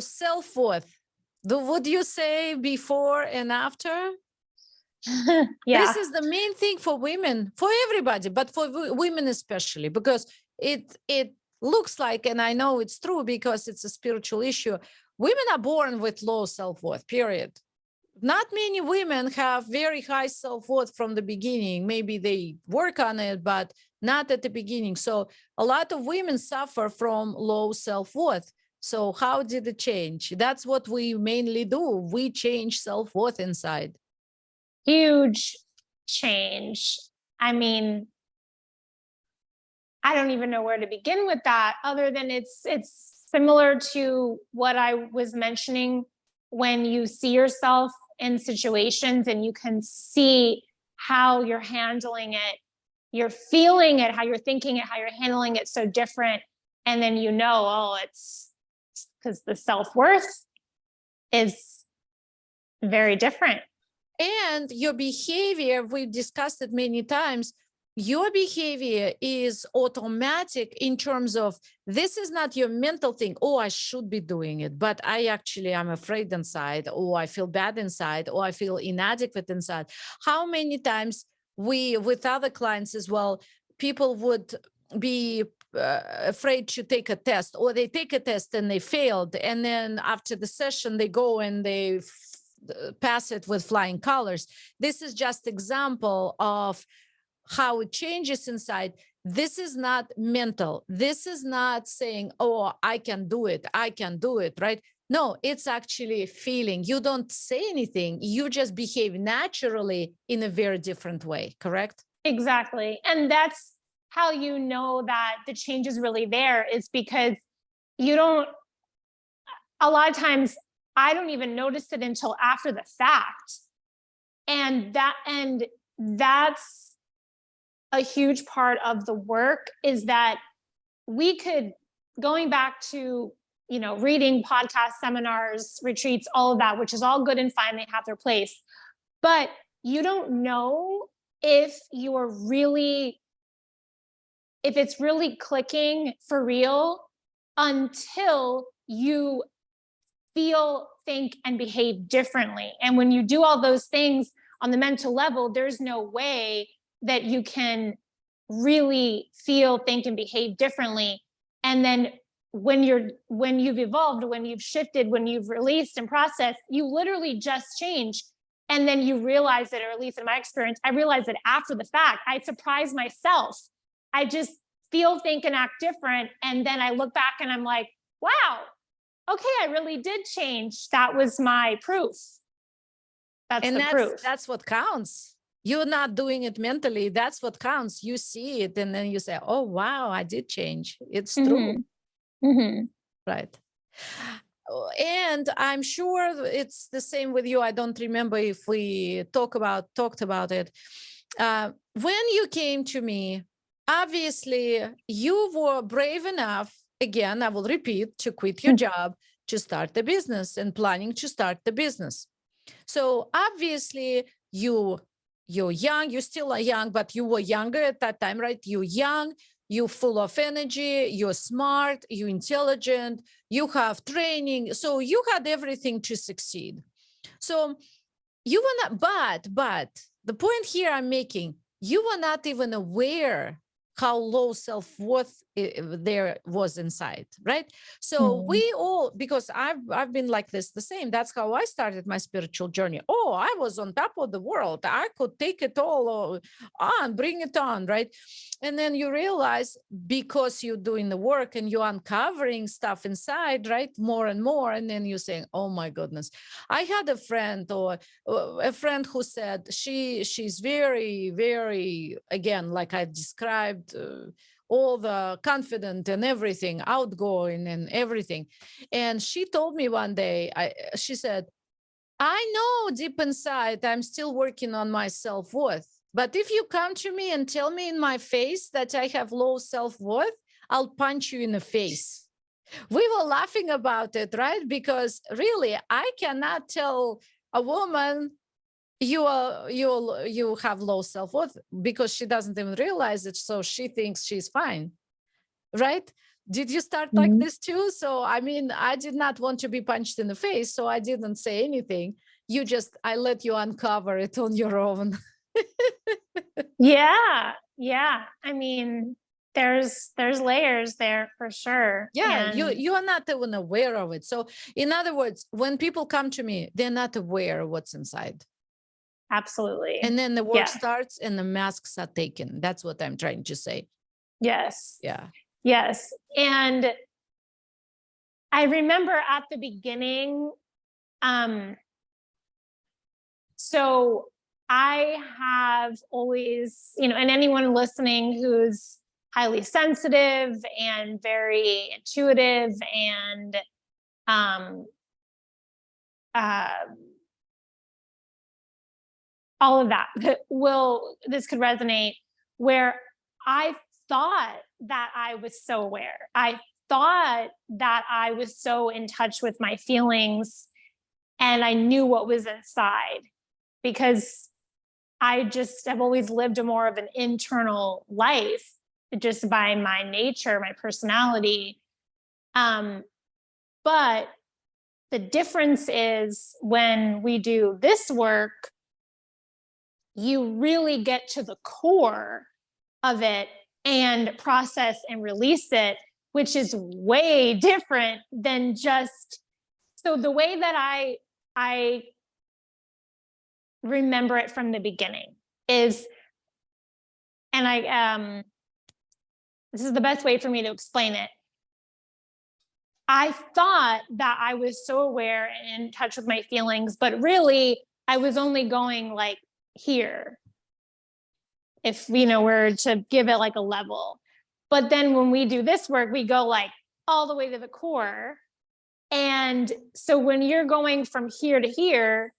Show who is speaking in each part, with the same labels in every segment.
Speaker 1: self-worth. Would you say before and after?
Speaker 2: Yeah.
Speaker 1: This is the main thing for women, for everybody, but for women especially, because it looks like, and I know it's true because it's a spiritual issue, women are born with low self-worth, period. Not many women have very high self-worth from the beginning. Maybe they work on it, but not at the beginning. So a lot of women suffer from low self-worth. So how did it change? That's what we mainly do. We change self-worth inside.
Speaker 2: Huge change. I mean, I don't even know where to begin with that, other than it's similar to what I was mentioning. When you see yourself in situations and you can see how you're handling it, you're feeling it, how you're thinking it, how you're handling it so different. And then you know, oh, it's because the self-worth is very different.
Speaker 1: And your behavior, we've discussed it many times, your behavior is automatic in terms of, this is not your mental thing, oh, I should be doing it, but I'm afraid inside, or I feel bad inside, or I feel inadequate inside. How many times with other clients as well, people would be afraid to take a test, or they take a test and they failed, and then after the session they go and they pass it with flying colors. This is just example of how it changes inside. This is not mental. This is not saying, oh, I can do it, right? No, it's actually feeling. You don't say anything, you just behave naturally in a very different way, correct?
Speaker 2: Exactly. And that's how you know that the change is really there, is because you don't, a lot of times I don't even notice it until after the fact. And that's a huge part of the work, is that we could, going back to, reading, podcasts, seminars, retreats, all of that, which is all good and fine, they have their place. But you don't know if it's really clicking for real until you feel, think, and behave differently. And when you do all those things on the mental level, there's no way that you can really feel, think, and behave differently. And then when you've evolved, when you've shifted, when you've released and processed, you literally just change. And then you realize it, or at least in my experience, I realized that after the fact. I surprised myself. I just feel, think, and act different. And then I look back and I'm like, wow, okay, I really did change. That was my proof.
Speaker 1: That's what counts. You're not doing it mentally. That's what counts. You see it and then you say, oh, wow, I did change. It's true.
Speaker 2: Mm-hmm.
Speaker 1: Right. And I'm sure it's the same with you. I don't remember if we talked about it. When you came to me, obviously you were brave enough, again, I will repeat, to quit your job, to start the business, and planning to start the business. So obviously you're young, you still are young, but you were younger at that time, right? You're young, you're full of energy, you're smart, you're intelligent, you have training. So you had everything to succeed. So you were not, but the point here I'm making, you were not even aware how low self-worth there was inside, right? So we all, because I've been like this, the same. That's how I started my spiritual journey. Oh, I was on top of the world. I could take it all on, bring it on, right? And then you realize, because you're doing the work and you're uncovering stuff inside, right? More and more. And then you're saying, oh my goodness. I had a friend who said she's very, very, again, like I described, all the confident and everything, outgoing and everything. And she told me one day, she said, I know deep inside I'm still working on my self-worth. But if you come to me and tell me in my face that I have low self-worth, I'll punch you in the face. We were laughing about it, right? Because really, I cannot tell a woman you have low self-worth, because she doesn't even realize it. So she thinks she's fine, right? Did you start like this too? So, I mean, I did not want to be punched in the face, so I didn't say anything. I let you uncover it on your own.
Speaker 2: Yeah. Yeah. I mean, there's layers there for sure.
Speaker 1: Yeah,
Speaker 2: And
Speaker 1: you are not even aware of it. So, in other words, when people come to me, they're not aware of what's inside.
Speaker 2: absolutely.
Speaker 1: And then the work
Speaker 2: Yeah.
Speaker 1: starts and the masks are taken. That's what I'm trying to say.
Speaker 2: Yes.
Speaker 1: Yeah.
Speaker 2: Yes. And I remember at the beginning, so I have always, and anyone listening who's highly sensitive and very intuitive and um, uh, all of that this could resonate, where I thought that I was so aware. I thought that I was so in touch with my feelings and I knew what was inside, because I just have always lived a more of an internal life just by my nature, my personality. But the difference is when we do this work, you really get to the core of it and process and release it, which is way different than just. So the way that I remember it from the beginning is, and this is the best way for me to explain it. I thought that I was so aware and in touch with my feelings, but really I was only going like here, if we're to give it like a level. But then when we do this work, we go like all the way to the core. And so when you're going from here to here,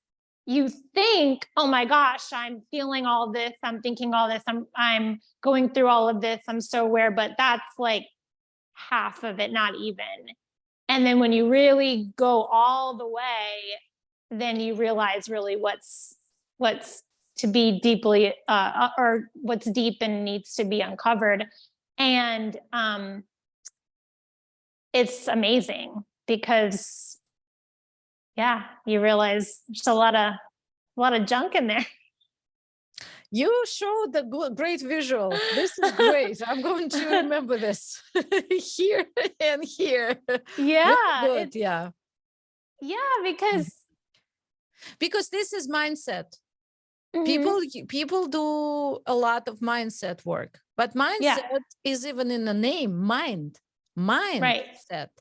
Speaker 2: you think, oh my gosh, I'm feeling all this, I'm thinking all this, I'm going through all of this, I'm so aware, but that's like half of it, not even. And then when you really go all the way, then you realize really what's to be deeply or what's deep and needs to be uncovered. And it's amazing because you realize there's a lot of junk in there.
Speaker 1: You showed the great visual. This is great. I'm going to remember this here and here.
Speaker 2: Yeah.
Speaker 1: Very good. Yeah.
Speaker 2: Yeah,
Speaker 1: because this is mindset.
Speaker 2: Mhm.
Speaker 1: People do a lot of mindset work, but mindset is even in the name, mind
Speaker 2: Right.
Speaker 1: set.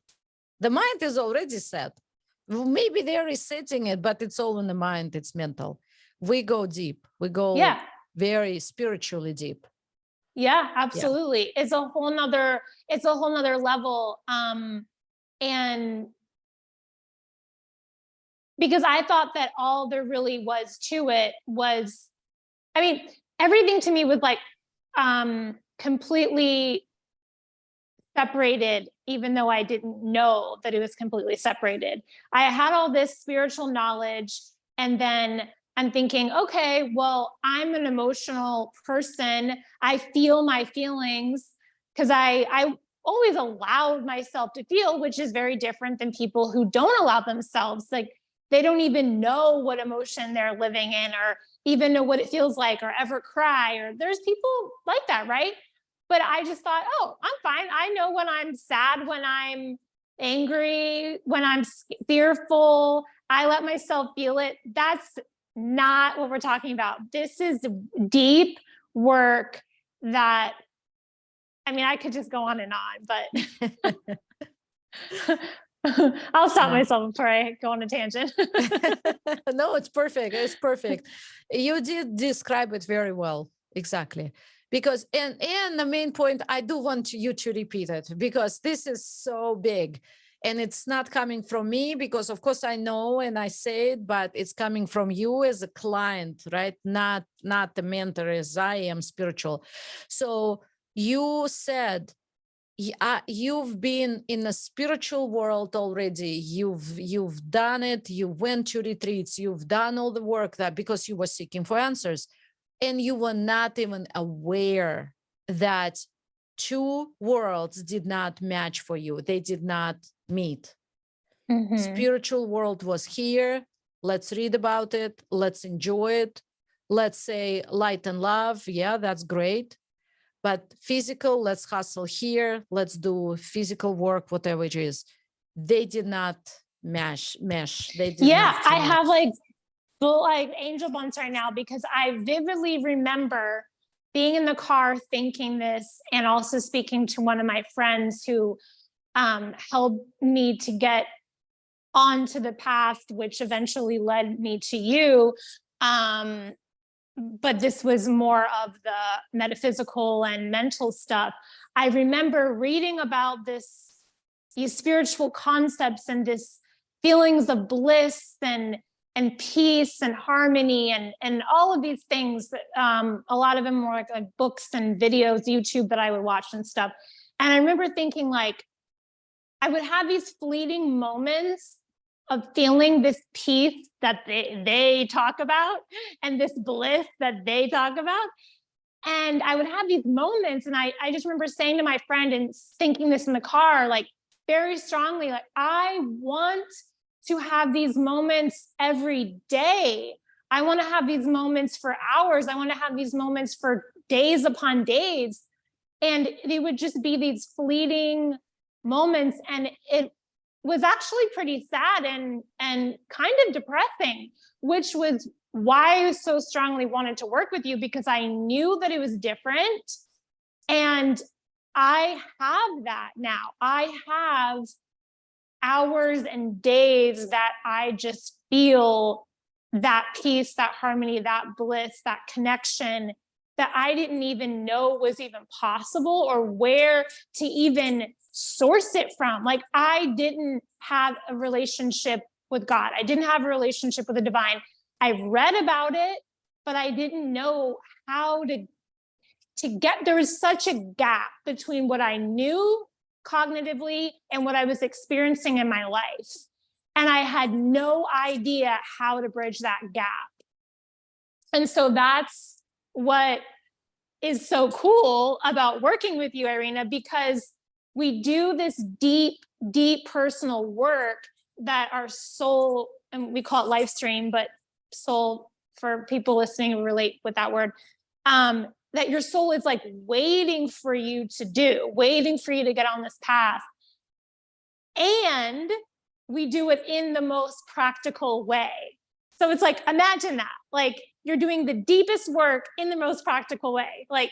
Speaker 1: The mind is already set. Maybe they're resetting it, but it's all in the mind. It's mental. We go deep. We go very spiritually deep.
Speaker 2: Yeah, absolutely. It's a whole nother level. And because I thought that all there really was to it was, I mean, everything to me was like completely separated, even though I didn't know that it was completely separated. I had all this spiritual knowledge, and then I'm thinking, okay, well, I'm an emotional person. I feel my feelings because I always allowed myself to feel, which is very different than people who don't allow themselves. Like they don't even know what emotion they're living in or even know what it feels like or ever cry. Or there's people like that, right? But I just thought, oh, I'm fine. I know when I'm sad, when I'm angry, when I'm fearful. I let myself feel it. That's not what we're talking about. This is deep work that, I mean, I could just go on and on, but I'll stop myself before I go on a tangent.
Speaker 1: No, it's perfect. It's perfect. You did describe it very well. Exactly. Because, and the main point, I do want you to repeat it because this is so big and it's not coming from me because of course I know and I say it, but it's coming from you as a client, right? Not the mentor as I am spiritual. So you said, you've been in a spiritual world already. You've done it. You went to retreats. You've done all the work that because you were seeking for answers, and you were not even aware that two worlds did not match for you. They did not meet. Spiritual world was here. Let's read about it. Let's enjoy it. Let's say light and love. Yeah, that's great. But physical, let's hustle here. Let's do physical work, whatever it is. They did not mesh. They did not
Speaker 2: I
Speaker 1: connect.
Speaker 2: have like angel bumps right now because I vividly remember being in the car thinking this, and also speaking to one of my friends who helped me to get onto the path, which eventually led me to you. But this was more of the metaphysical and mental stuff. I remember reading about these spiritual concepts and this feelings of bliss and peace and harmony and all of these things that a lot of them were like books and videos, YouTube that I would watch and stuff. And I remember thinking like, I would have these fleeting moments of feeling this peace that they talk about and this bliss that they talk about. And I would have these moments, and I just remember saying to my friend and thinking this in the car, like very strongly, like, I want to have these moments every day. I want to have these moments for hours. I want to have these moments for days upon days. And they would just be these fleeting moments. And it was actually pretty sad and kind of depressing, which was why I so strongly wanted to work with you, because I knew that it was different. And I have that now. I have hours and days that I just feel that peace, that harmony, that bliss, that connection that I didn't even know was even possible or where to even source it from. Like, I didn't have a relationship with God. I didn't have a relationship with the divine. I read about it, but I didn't know how to get, there was such a gap between what I knew cognitively and what I was experiencing in my life. And I had no idea how to bridge that gap. And so that's what is so cool about working with you, Irina, because we do this deep, deep personal work that our soul, and we call it live stream, but soul for people listening who relate with that word, that your soul is like waiting for you to do, waiting for you to get on this path. And we do it in the most practical way. So it's like, imagine that, like you're doing the deepest work in the most practical way. Like,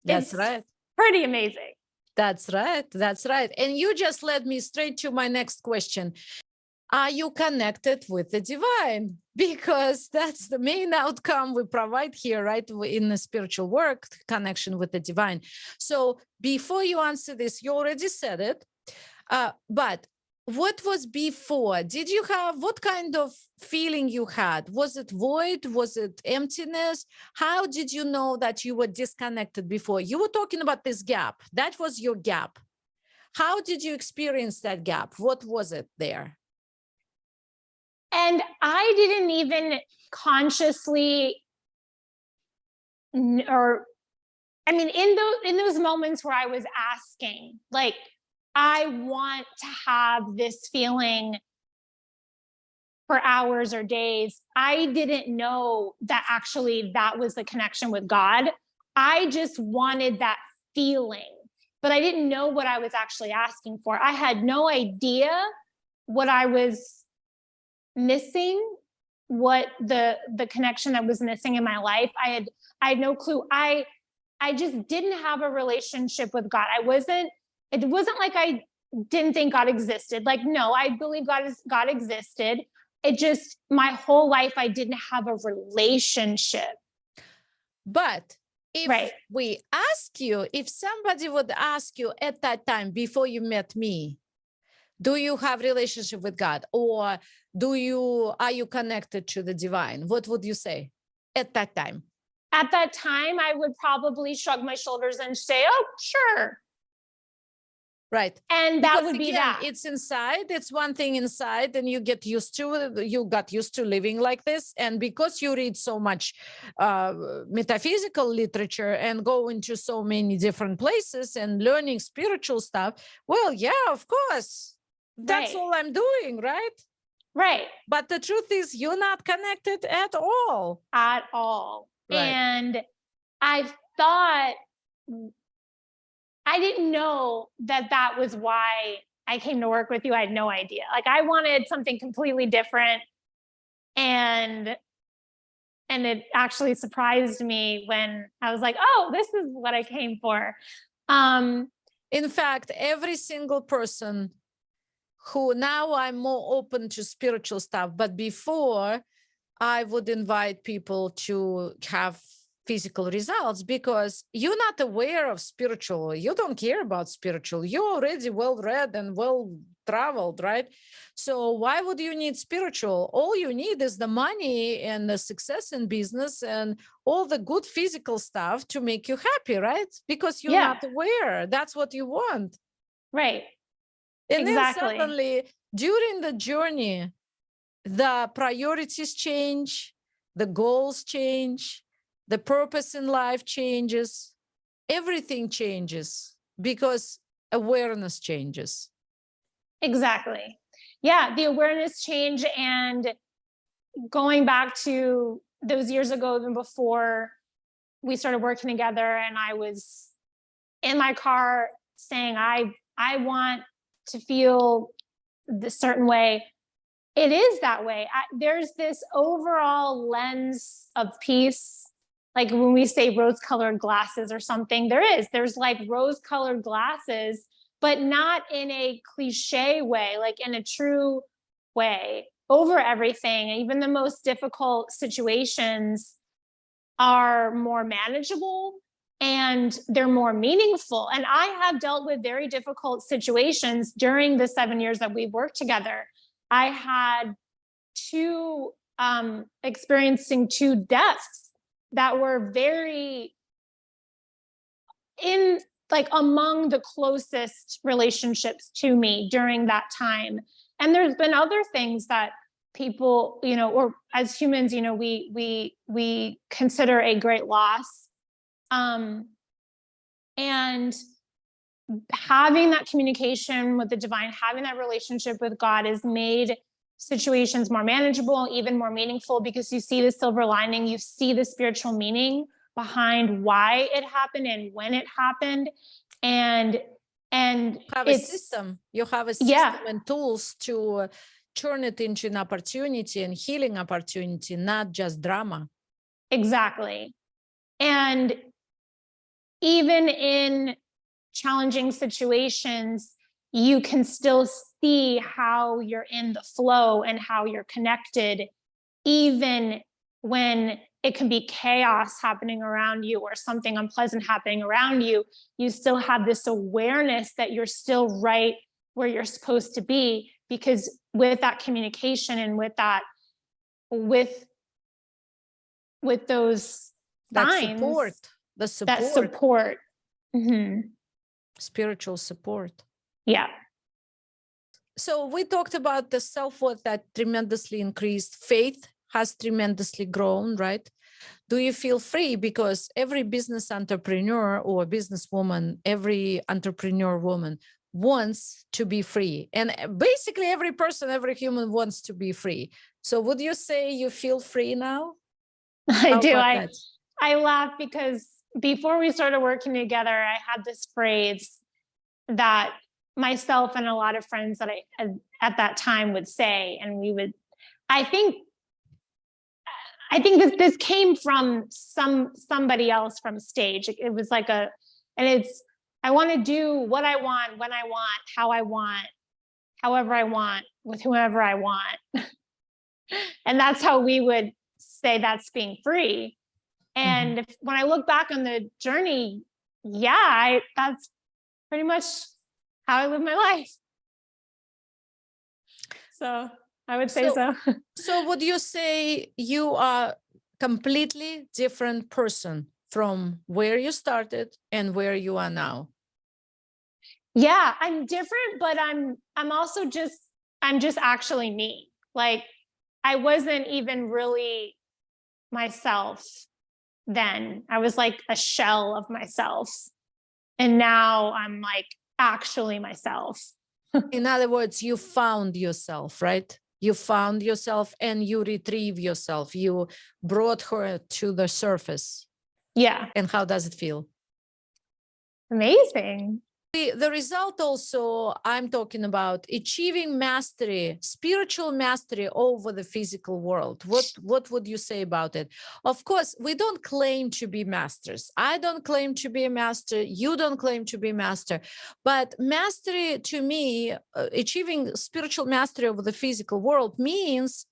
Speaker 1: that's right.
Speaker 2: Pretty amazing.
Speaker 1: That's right. That's right. And you just led me straight to my next question. Are you connected with the divine? Because that's the main outcome we provide here, right? In the spiritual work, connection with the divine. So before you answer this, you already said it. But what was before? Did you have, what kind of feeling you had? Was it void? Was it emptiness? How did you know that you were disconnected before? You were talking about this gap. That was your gap. How did you experience that gap? What was it there?
Speaker 2: And I didn't even consciously, or I mean, in those moments where I was asking, like, I want to have this feeling for hours or days, I didn't know that actually that was the connection with God. I just wanted that feeling, but I didn't know what I was actually asking for. I had no idea what I was missing, what the connection that was missing in my life. I had no clue. I just didn't have a relationship with God. It wasn't like I didn't think God existed. Like, no, I believe God existed. It just, my whole life, I didn't have a relationship.
Speaker 1: But if we ask you, if somebody would ask you at that time, before you met me, do you have relationship with God, or are you connected to the divine? What would you say at that time?
Speaker 2: At that time, I would probably shrug my shoulders and say, oh, sure.
Speaker 1: Right.
Speaker 2: And that
Speaker 1: Because
Speaker 2: would be
Speaker 1: again,
Speaker 2: that.
Speaker 1: it's inside, it's one thing inside, and you got used to it, you got used to living like this. And because you read so much metaphysical literature and go into so many different places and learning spiritual stuff, well, yeah, of course. That's
Speaker 2: Right.
Speaker 1: all I'm doing, right?
Speaker 2: Right.
Speaker 1: But the truth is you're not connected at all.
Speaker 2: At all.
Speaker 1: Right.
Speaker 2: And I thought, I didn't know that that was why I came to work with you. I had no idea. Like, I wanted something completely different. And it actually surprised me when I was like, oh, this is what I came for.
Speaker 1: In fact, every single person who now I'm more open to spiritual stuff, but before I would invite people to have physical results because you're not aware of spiritual. You don't care about spiritual. You're already well read and well traveled, right? So why would you need spiritual? All you need is the money and the success in business and all the good physical stuff to make you happy, right? Because you're
Speaker 2: Yeah.
Speaker 1: not aware. That's what you want.
Speaker 2: Right.
Speaker 1: And then
Speaker 2: Exactly.
Speaker 1: suddenly during the journey, the priorities change, the goals change, the purpose in life changes, everything changes because awareness changes.
Speaker 2: Exactly. Yeah, the awareness change. And going back to those years ago, even before we started working together, and I was in my car saying, I want to feel this certain way. It is that way. There's this overall lens of peace. Like when we say rose colored glasses or something, there's like rose colored glasses, but not in a cliche way, like in a true way over everything. Even the most difficult situations are more manageable and they're more meaningful. And I have dealt with very difficult situations during the 7 years that we've worked together. I had experiencing two deaths that were very in like among the closest relationships to me during that time. And there's been other things that people, or as humans, we consider a great loss. And having that communication with the divine, having that relationship with God has made situations more manageable, even more meaningful, because you see the silver lining, you see the spiritual meaning behind why it happened and when it happened. And
Speaker 1: have a system. You have a system and tools to turn it into an opportunity and healing opportunity, not just drama.
Speaker 2: Exactly. And even in challenging situations, you can still see how you're in the flow and how you're connected, even when it can be chaos happening around you or something unpleasant happening around you. You still have this awareness that you're still right where you're supposed to be, because with that communication and with that, with those signs,
Speaker 1: that
Speaker 2: support. Mm-hmm.
Speaker 1: Spiritual support.
Speaker 2: Yeah.
Speaker 1: So we talked about the self-worth that tremendously increased. Faith has tremendously grown, right? Do you feel free? Because every business entrepreneur or businesswoman, every entrepreneur woman wants to be free. And basically every person, every human wants to be free. So would you say you feel free now?
Speaker 2: I do. I laugh because before we started working together, I had this phrase that myself and a lot of friends that I at that time would say, and we would, I think this came from somebody else from stage. It was like I want to do what I want, when I want, how I want, however I want, with whoever I want. And that's how we would say that's being free. And when I look back on the journey, that's pretty much how I live my life. So I would say so.
Speaker 1: So would you say you are completely different person from where you started and where you are now?
Speaker 2: Yeah, I'm different, but I'm also I'm just actually me. Like I wasn't even really myself then. I was like a shell of myself. And now I'm like actually myself.
Speaker 1: In other words, you found yourself, right? You found yourself and you retrieve yourself. You brought her to the surface.
Speaker 2: Yeah.
Speaker 1: And how does it feel?
Speaker 2: Amazing.
Speaker 1: The result also, I'm talking about achieving mastery, spiritual mastery over the physical world. What would you say about it? Of course, we don't claim to be masters. I don't claim to be a master. You don't claim to be a master. But mastery to me, achieving spiritual mastery over the physical world means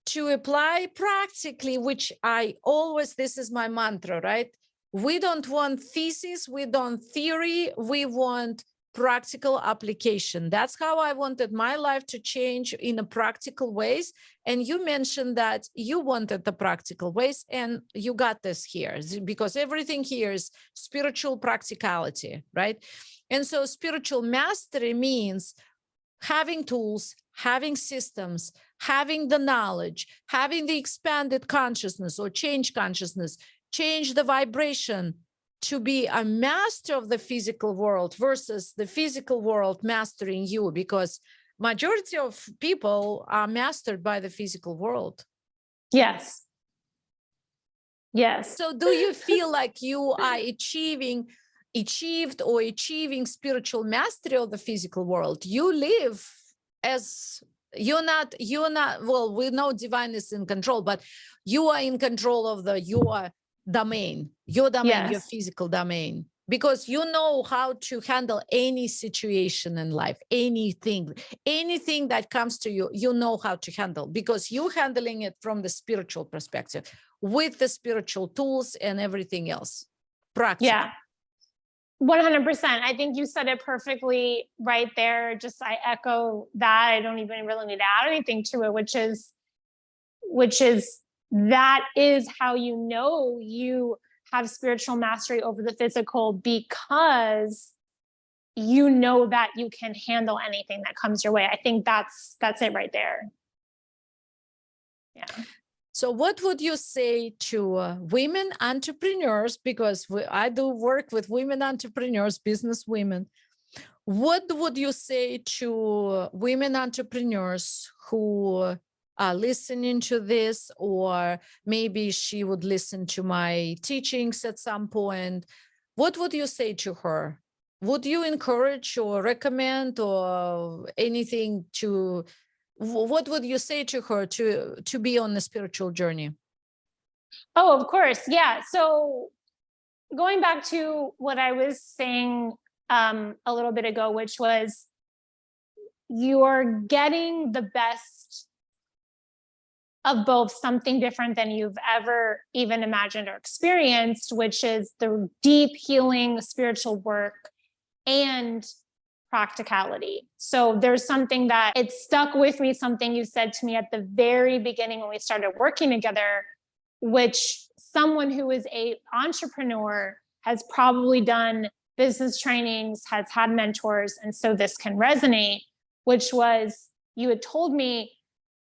Speaker 1: to apply practically, which I always, this is my mantra, right? We don't want thesis, we don't theory, we want practical application. That's how I wanted my life to change in a practical ways. And you mentioned that you wanted the practical ways and you got this here because everything here is spiritual practicality, right? And so spiritual mastery means having tools, having systems, having the knowledge, having the expanded consciousness or change consciousness, change the vibration to be a master of the physical world versus the physical world mastering you, because majority of people are mastered by the physical world.
Speaker 2: Yes. Yes.
Speaker 1: So do you feel like you are achieved or achieving spiritual mastery of the physical world? You live as you're not, well, we know divine is in control, but you are in control of your domain, your
Speaker 2: Yes.
Speaker 1: physical domain, because you know how to handle any situation in life, anything that comes to you, you know how to handle, because you're handling it from the spiritual perspective with the spiritual tools and everything else. Practical.
Speaker 2: Yeah. 100%. I think you said it perfectly right there. Just I echo that. I don't even really need to add anything to it, which is that is how you know you have spiritual mastery over the physical, because you know that you can handle anything that comes your way. I think that's it right there. Yeah.
Speaker 1: So what would you say to women entrepreneurs? Because I do work with women entrepreneurs, business women. What would you say to women entrepreneurs who are listening to this, or maybe she would listen to my teachings at some point? What would you say to her? Would you encourage or recommend or anything to, what would you say to her to be on the spiritual journey?
Speaker 2: Oh, of course. Yeah. So going back to what I was saying a little bit ago, which was you're getting the best of both, something different than you've ever even imagined or experienced, which is the deep healing spiritual work and practicality. So there's something that it stuck with me, something you said to me at the very beginning when we started working together, which someone who is a entrepreneur has probably done business trainings, has had mentors, and so this can resonate, which was you had told me,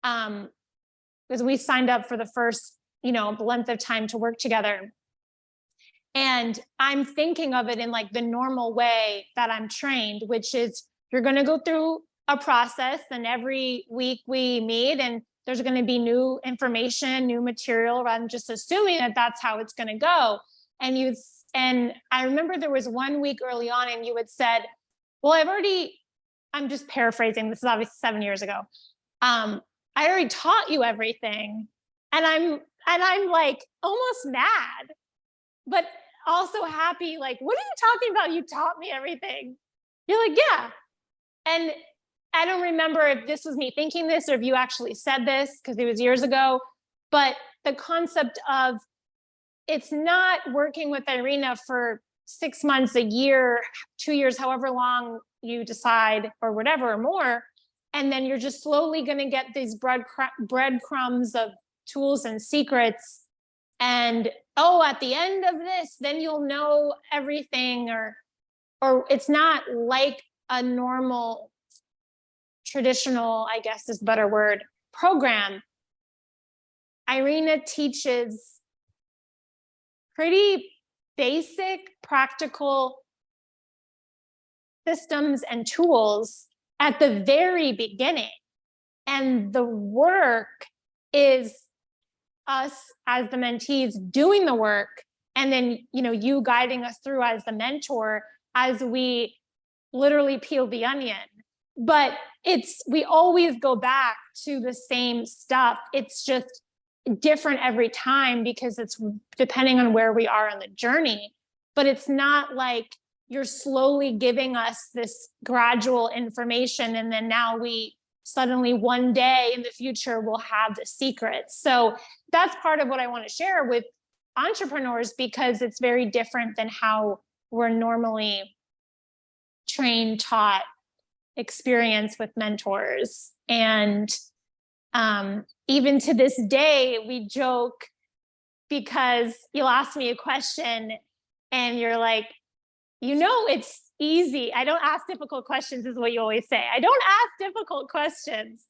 Speaker 2: because we signed up for the first, the length of time to work together. And I'm thinking of it in like the normal way that I'm trained, which is you're going to go through a process, and every week we meet and there's going to be new information, new material, rather than just assuming that that's how it's going to go. And I remember there was one week early on and you had said, well, I'm just paraphrasing. This is obviously 7 years ago. I already taught you everything. And I'm like almost mad, but also happy. Like, what are you talking about? You taught me everything. You're like, yeah. And I don't remember if this was me thinking this or if you actually said this, because it was years ago. But the concept of it's not working with Irina for 6 months, a year, 2 years, however long you decide, or whatever, or more. And then you're just slowly going to get these breadcrumbs of tools and secrets. And, oh, at the end of this, then you'll know everything. Or or it's not like a normal, traditional, I guess is a better word, program. Irina teaches pretty basic, practical systems and tools at the very beginning. And the work is us as the mentees doing the work, and then, you know, you guiding us through as the mentor as we literally peel the onion. But we always go back to the same stuff. It's just different every time because it's depending on where we are on the journey. But it's not like you're slowly giving us this gradual information and then now we suddenly one day in the future will have the secrets. So that's part of what I want to share with entrepreneurs, because it's very different than how we're normally trained, taught, experienced with mentors. And even to this day, we joke because you'll ask me a question and you're like, you know, it's easy. I don't ask difficult questions is what you always say. I don't ask difficult questions,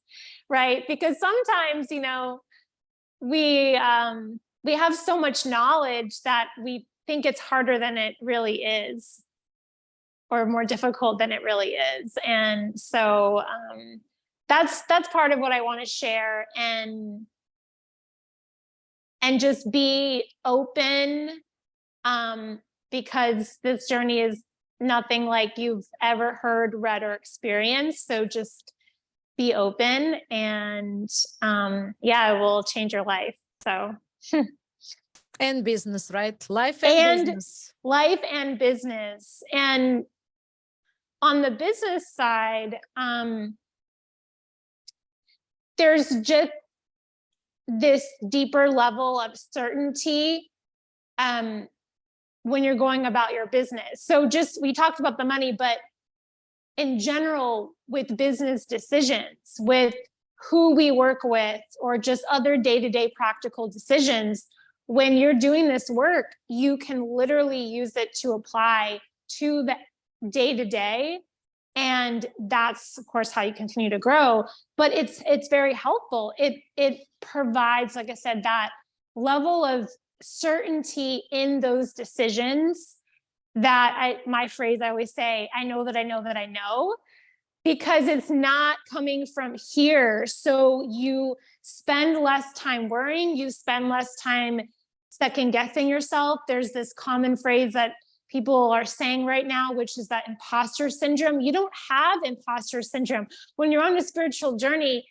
Speaker 2: right? Because sometimes, you know, we have so much knowledge that we think it's harder than it really is, or more difficult than it really is. And so that's part of what I want to share, and just be open, because this journey is nothing like you've ever heard, read, or experienced. So just be open, and yeah, it will change your life. So
Speaker 1: And business, right? Life and business.
Speaker 2: Life and business. And on the business side, there's just this deeper level of certainty when you're going about your business. So just, we talked about the money, but in general, with business decisions, with who we work with, or just other day-to-day practical decisions, when you're doing this work, you can literally use it to apply to the day-to-day. And that's, of course, how you continue to grow. But it's very helpful. It provides, like I said, that level of certainty in those decisions, that my phrase I always say, I know that I know that I know, because it's not coming from here. So you spend less time worrying, you spend less time second guessing yourself. There's this common phrase that people are saying right now, which is that imposter syndrome. You don't have imposter syndrome. When you're on a spiritual journey,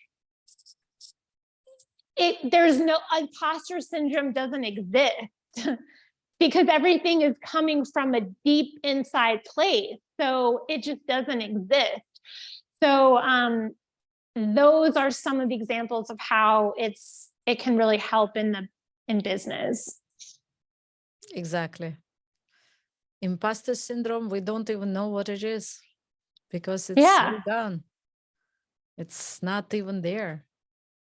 Speaker 2: there's no imposter syndrome, doesn't exist because everything is coming from a deep inside place. So it just doesn't exist. So those are some of the examples of how it can really help in business.
Speaker 1: Exactly. Imposter syndrome, we don't even know what it is because it's so gone. It's not even there.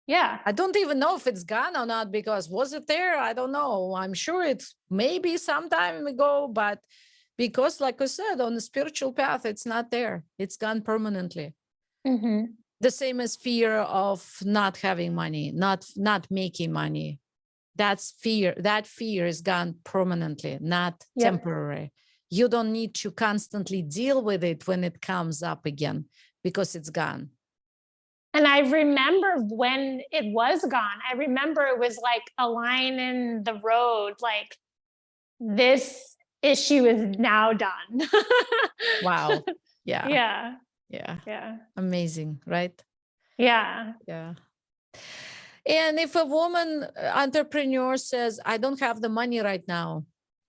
Speaker 2: Yeah.
Speaker 1: I don't even know if it's gone or not, because was it there? I don't know. I'm sure it's maybe some time ago, but because, like I said, on the spiritual path, it's not there. It's gone permanently.
Speaker 2: Mm-hmm.
Speaker 1: The same as fear of not having money, not making money. That's fear. That fear is gone permanently, not temporary. You don't need to constantly deal with it when it comes up again, because it's gone.
Speaker 2: And I remember when it was gone, I remember it was like a line in the road, like, this issue is now done.
Speaker 1: Wow. Yeah.
Speaker 2: Yeah.
Speaker 1: Yeah.
Speaker 2: Yeah.
Speaker 1: Amazing, right?
Speaker 2: Yeah.
Speaker 1: Yeah. And if a woman entrepreneur says, I don't have the money right now,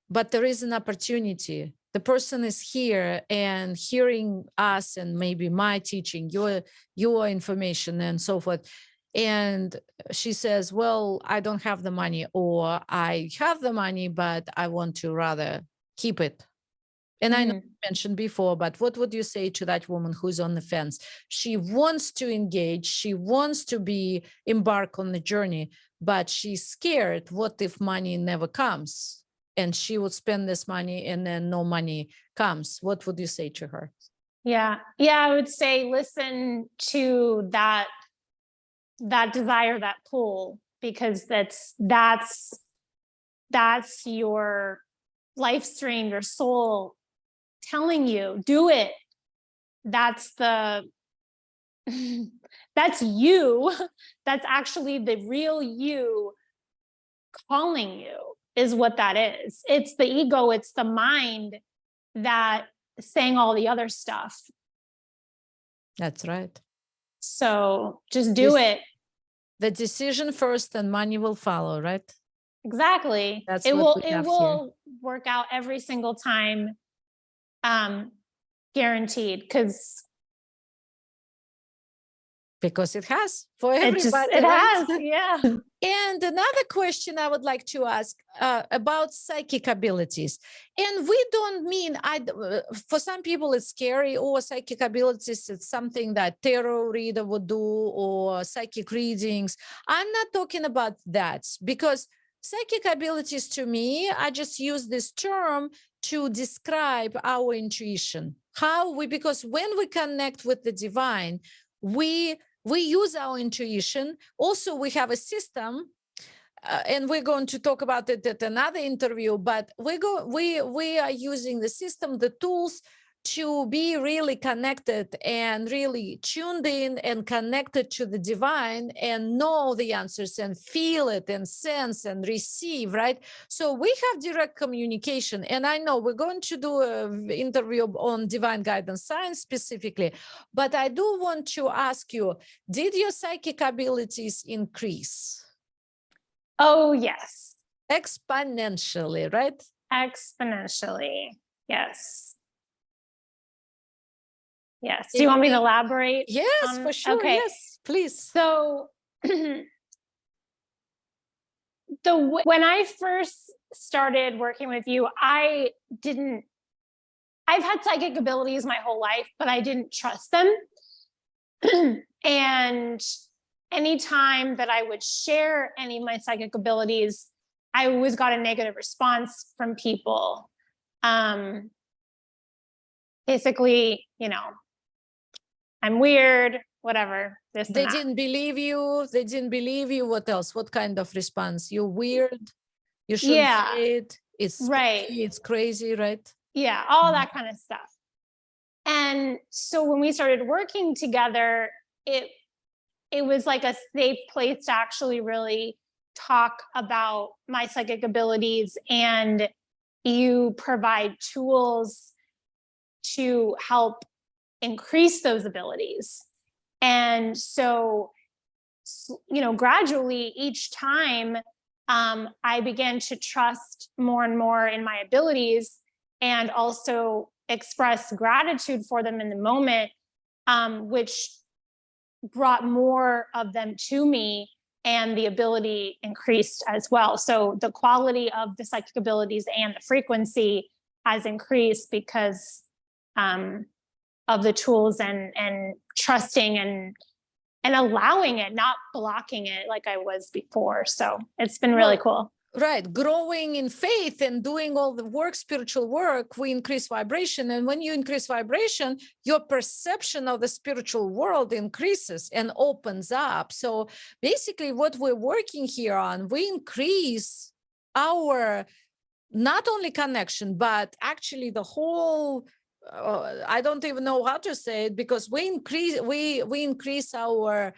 Speaker 1: but there is an opportunity, the person is here and hearing us and maybe my teaching, your information and so forth. And she says, well, I don't have the money, or I have the money, but I want to rather keep it. And I know you mentioned before, but what would you say to that woman who's on the fence? She wants to engage, she wants to embark on the journey, but she's scared. What if money never comes? and she would spend this money and then no money comes, what would you say to her?
Speaker 2: Yeah. I would say, listen to that desire, that pull, because that's your life stream, your soul telling you, do it. That's that's you. That's actually the real you calling you, is what that is. It's the ego, it's the mind that saying all the other stuff.
Speaker 1: That's right.
Speaker 2: So just do it.
Speaker 1: The decision first and money will follow, right?
Speaker 2: Exactly.
Speaker 1: That's
Speaker 2: it
Speaker 1: what
Speaker 2: will
Speaker 1: we have
Speaker 2: will work out every single time. Guaranteed, because
Speaker 1: it has for everybody.
Speaker 2: it
Speaker 1: right?
Speaker 2: has, yeah.
Speaker 1: And another question I would like to ask about psychic abilities. And we don't mean, for some people it's scary, or psychic abilities, it's something that tarot reader would do, or psychic readings. I'm not talking about that, because psychic abilities, to me, I just use this term to describe our intuition. Because when we connect with the divine, we use our intuition. Also, we have a system, and we're going to talk about it at another interview, but we are using the system, the tools, to be really connected and really tuned in and connected to the divine, and know the answers and feel it and sense and receive, right? So we have direct communication. And I know we're going to do an interview on divine guidance science specifically, but I do want to ask you, did your psychic abilities increase?
Speaker 2: Oh, yes.
Speaker 1: Exponentially, right?
Speaker 2: Exponentially. Yes. Yes. Do you want me to elaborate?
Speaker 1: Yes, for sure.
Speaker 2: Okay.
Speaker 1: Yes, please.
Speaker 2: So when I first started working with you, I've had psychic abilities my whole life, but I didn't trust them. And anytime that I would share any of my psychic abilities, I always got a negative response from people. Basically, I'm weird, whatever.
Speaker 1: They didn't believe you. They didn't believe you. What else? What kind of response? You're weird. You shouldn't say it. It's
Speaker 2: right.
Speaker 1: spooky, it's crazy, right?
Speaker 2: Yeah, all that kind of stuff. And so when we started working together, it was like a safe place to actually really talk about my psychic abilities, and you provide tools to help increase those abilities. And so, gradually each time, I began to trust more and more in my abilities, and also express gratitude for them in the moment, which brought more of them to me, and the ability increased as well. So the quality of the psychic abilities and the frequency has increased because of the tools, and trusting and allowing it, not blocking it like I was before. So it's been really cool.
Speaker 1: Right. Growing in faith and doing all the work, spiritual work, we increase vibration. And when you increase vibration, your perception of the spiritual world increases and opens up. So basically what we're working here on, we increase our not only connection, but actually the whole, I don't even know how to say it, because we increase our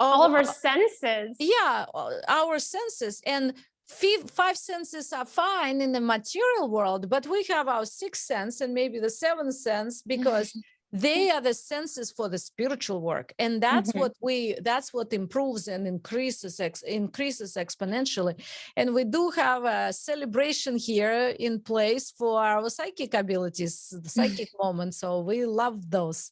Speaker 2: all of our senses.
Speaker 1: Yeah, our senses. And five senses are fine in the material world, but we have our sixth sense and maybe the seventh sense, because they are the senses for the spiritual work. And that's what improves and increases exponentially. And we do have a celebration here in place for our psychic abilities, the psychic moments. So we love those.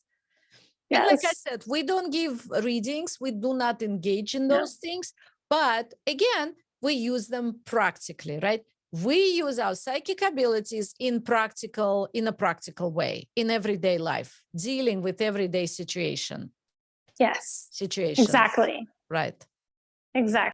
Speaker 1: And like I said, we don't give readings. We do not engage in those things. But again, we use them practically, right? We use our psychic abilities in a practical way, in everyday life, dealing with everyday situations.
Speaker 2: Exactly.
Speaker 1: Right.
Speaker 2: Exactly.